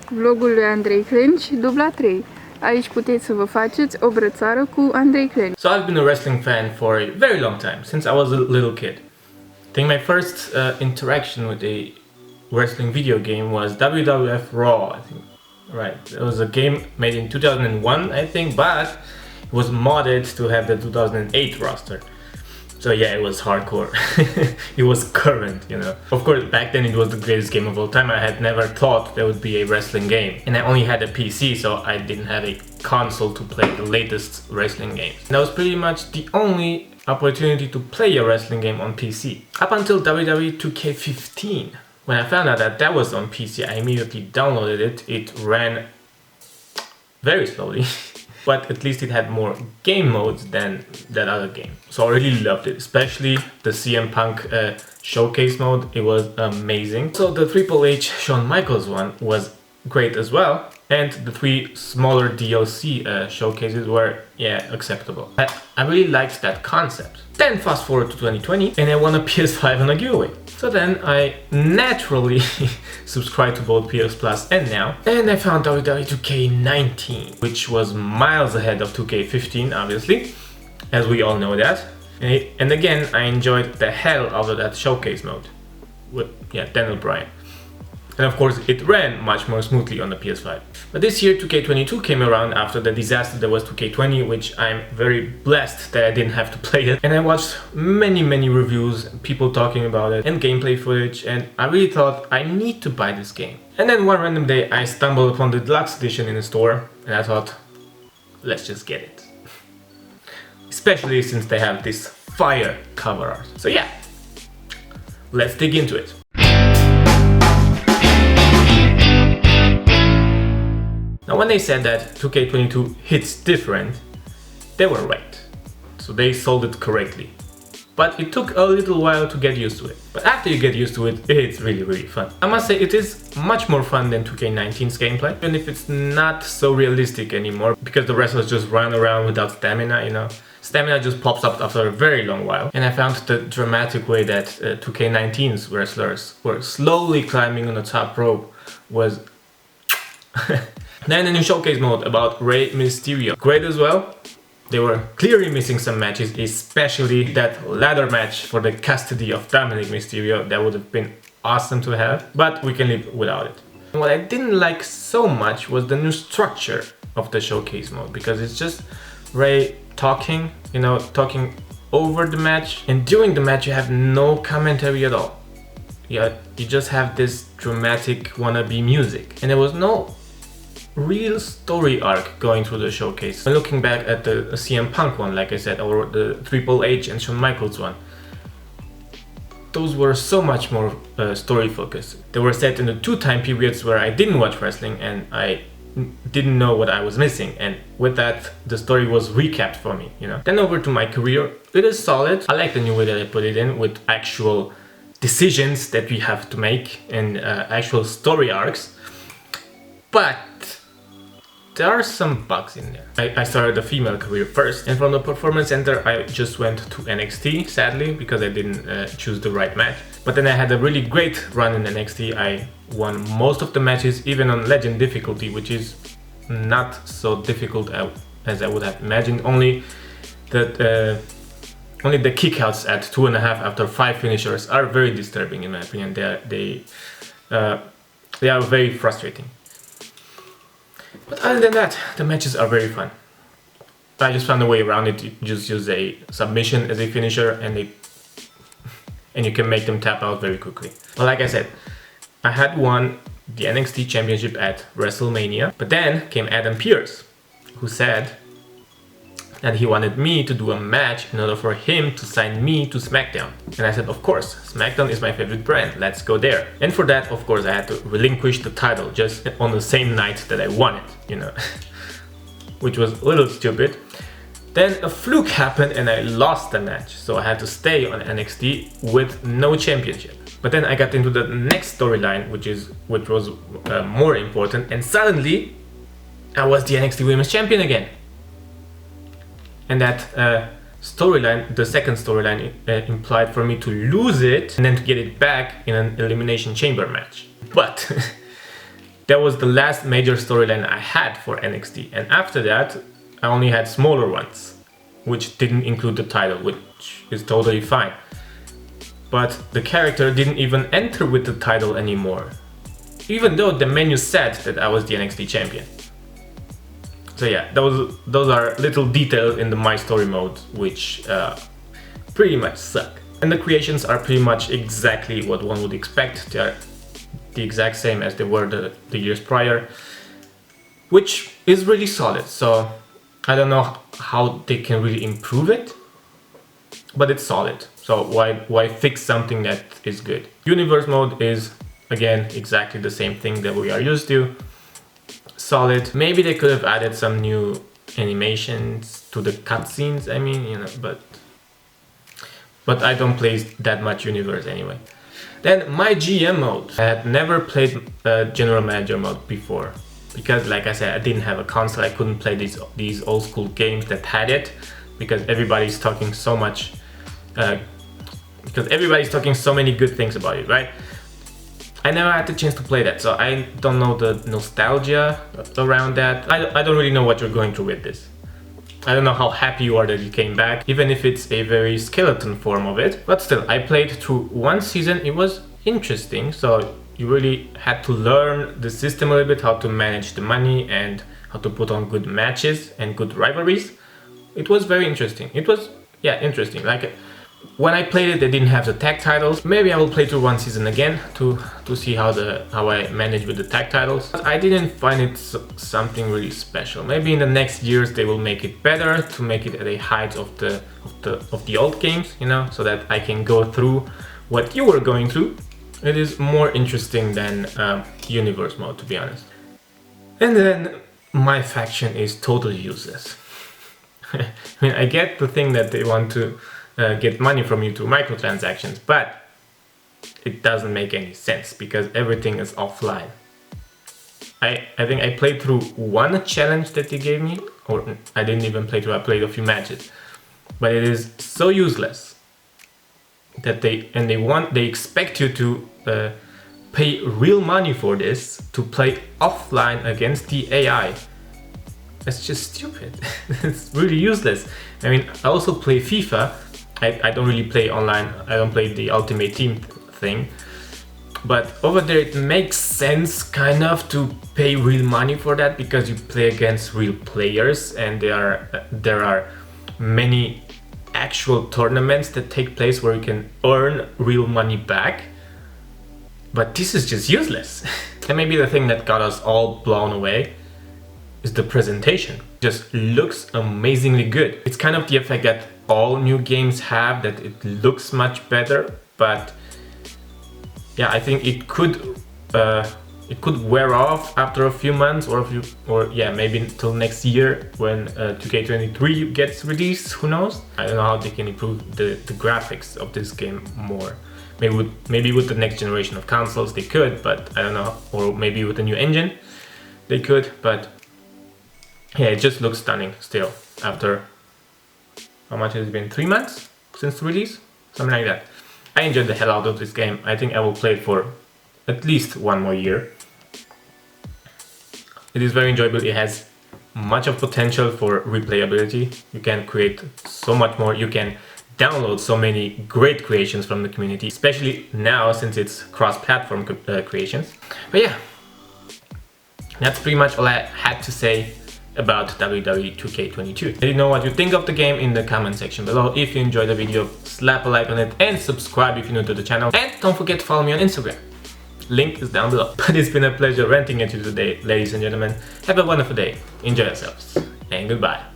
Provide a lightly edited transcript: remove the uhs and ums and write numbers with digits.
vlogul lui Andrei Clench, dubla 3. Aici puteți să vă faceți o brățară cu Andrei Clench. So I've been a wrestling fan for a very long time, since I was a little kid. I think my first interaction with a wrestling video game was WWF Raw, I think. Right, it was a game made in 2001, I think, but it was modded to have the 2008 roster. So yeah, it was hardcore. It was current, you know. Of course, back then it was the greatest game of all time. I had never thought there would be a wrestling game. And I only had a PC, so I didn't have a console to play the latest wrestling games. And that was pretty much the only opportunity to play a wrestling game on PC. Up until WWE 2K15. When I found out that that was on PC, I immediately downloaded it. It ran very slowly. But at least it had more game modes than that other game. So I really loved it, especially the CM Punk showcase mode. It was amazing. So the Triple H Shawn Michaels one was great as well. And the 3 smaller DLC showcases were, yeah, acceptable. I really liked that concept. Then fast forward to 2020 and I won a PS5 on a giveaway. So then I naturally subscribed to both PS Plus and Now, and I found WWE 2K19, which was miles ahead of 2K15, obviously, as we all know that. And again, I enjoyed the hell out of that showcase mode with, yeah, Daniel Bryan. And of course, it ran much more smoothly on the PS5. But this year, 2K22 came around after the disaster that was 2K20, which I'm very blessed that I didn't have to play it. And I watched many reviews, people talking about it, and gameplay footage, and I really thought I need to buy this game. And then one random day, I stumbled upon the deluxe edition in the store, and I thought, let's just get it. Especially since they have this fire cover art. So yeah, let's dig into it. Now when they said that 2K22 hits different, they were right. So they sold it correctly. But it took a little while to get used to it. But after you get used to it, it's really fun. I must say it is much more fun than 2K19's gameplay, even if it's not so realistic anymore, because the wrestlers just run around without stamina, you know. Stamina just pops up after a very long while. And I found the dramatic way that 2K19's wrestlers were slowly climbing on the top rope was... Then a new showcase mode about Rey Mysterio. Great as well. They were clearly missing some matches, especially that ladder match for the custody of Dominic Mysterio. That would have been awesome to have, but we can live without it. And what I didn't like so much was the new structure of the showcase mode, because it's just Rey talking, you know, talking over the match, and during the match you have no commentary at all. Yeah, you just have this dramatic wannabe music, and there was no real story arc going through the showcase. When looking back at the CM Punk one, like I said, or the Triple H and Shawn Michaels one, those were so much more story focused. They were set in the 2 time periods where I didn't watch wrestling and I didn't know what I was missing, and with that the story was recapped for me, you know. Then over to my career, it is solid. I like the new way that I put it in, with actual decisions that we have to make and actual story arcs, but there are some bugs in there. I started a female career first, and from the Performance Center I just went to NXT, sadly, because I didn't choose the right match. But then I had a really great run in NXT. I won most of the matches, even on Legend difficulty, which is not so difficult as I would have imagined. Only the kickouts at 2.5 after 5 finishers are very disturbing in my opinion. They are very frustrating. But other than that, the matches are very fun. I just found a way around it. You just use a submission as a finisher, and you can make them tap out very quickly. But like I said, I had won the NXT Championship at WrestleMania, but then came Adam Pearce, who said that he wanted me to do a match in order for him to sign me to SmackDown. And I said, of course, SmackDown is my favorite brand, let's go there. And for that, of course, I had to relinquish the title just on the same night that I won it, you know, which was a little stupid. Then a fluke happened and I lost the match, so I had to stay on NXT with no championship. But then I got into the next storyline, which was more important, and suddenly I was the NXT Women's Champion again. And that storyline, the second storyline, implied for me to lose it and then to get it back in an Elimination Chamber match. But That was the last major storyline I had for NXT, and after that I only had smaller ones, which didn't include the title, which is totally fine. But the character didn't even enter with the title anymore, even though the menu said that I was the NXT champion. So yeah, those are little details in the My Story mode which pretty much suck. And the creations are pretty much exactly what one would expect. They are the exact same as they were the years prior, which is really solid. So I don't know how they can really improve it, but it's solid. So why fix something that is good? Universe mode is again exactly the same thing that we are used to. Solid. Maybe they could have added some new animations to the cutscenes, I mean, you know, but I don't play that much Universe anyway. Then my GM mode. I had never played General Manager mode before because, like I said, I didn't have a console. I couldn't play these old school games that had it because everybody's talking so much. Because everybody's talking so many good things about it, right? I never had the chance to play that, so I don't know the nostalgia around that. I don't really know what you're going through with this. I don't know how happy you are that it came back, even if it's a very skeleton form of it. But still, I played through one season. It was interesting, so you really had to learn the system a little bit, how to manage the money and how to put on good matches and good rivalries. It was very interesting. It was, yeah, interesting. Like, when I played it, they didn't have the tag titles. Maybe I will play through one season again to see how I manage with the tag titles. But I didn't find it something really special. Maybe in the next years they will make it better, to make it at a height of the old games, you know, so that I can go through what you were going through. It is more interesting than Universe mode, to be honest. And then my faction is totally useless. I mean, I get the thing that they want to get money from you through microtransactions, but it doesn't make any sense because everything is offline. I think I played through one challenge that they gave me, or I didn't even play through, I played a few matches, but it is so useless that they expect you to pay real money for this to play offline against the AI. That's just stupid. It's really useless. I mean, I also play FIFA. I don't really play online. I don't play the Ultimate Team thing. But over there it makes sense kind of to pay real money for that because you play against real players and there are many actual tournaments that take place where you can earn real money back. But this is just useless. And maybe the thing that got us all blown away is the presentation. Just looks amazingly good. It's kind of the effect that all new games have, that it looks much better, but yeah, I think it could wear off after a few months or maybe until next year when 2K23 gets released. Who knows? I don't know how they can improve the graphics of this game more. Maybe with the next generation of consoles they could, but I don't know. Or maybe with a new engine they could, but yeah, it just looks stunning still after, how much has it been? 3 months since release? Something like that. I enjoyed the hell out of this game. I think I will play it for at least one more year. It is very enjoyable. It has much of potential for replayability. You can create so much more. You can download so many great creations from the community, especially now since it's cross-platform creations. But yeah, that's pretty much all I had to say about WWE 2K22. Let me know what you think of the game in the comment section below. If you enjoyed the video, slap a like on it and subscribe if you're new to the channel. And don't forget to follow me on Instagram. Link is down below. But it's been a pleasure ranting at you today, ladies and gentlemen. Have a wonderful day. Enjoy yourselves. And goodbye.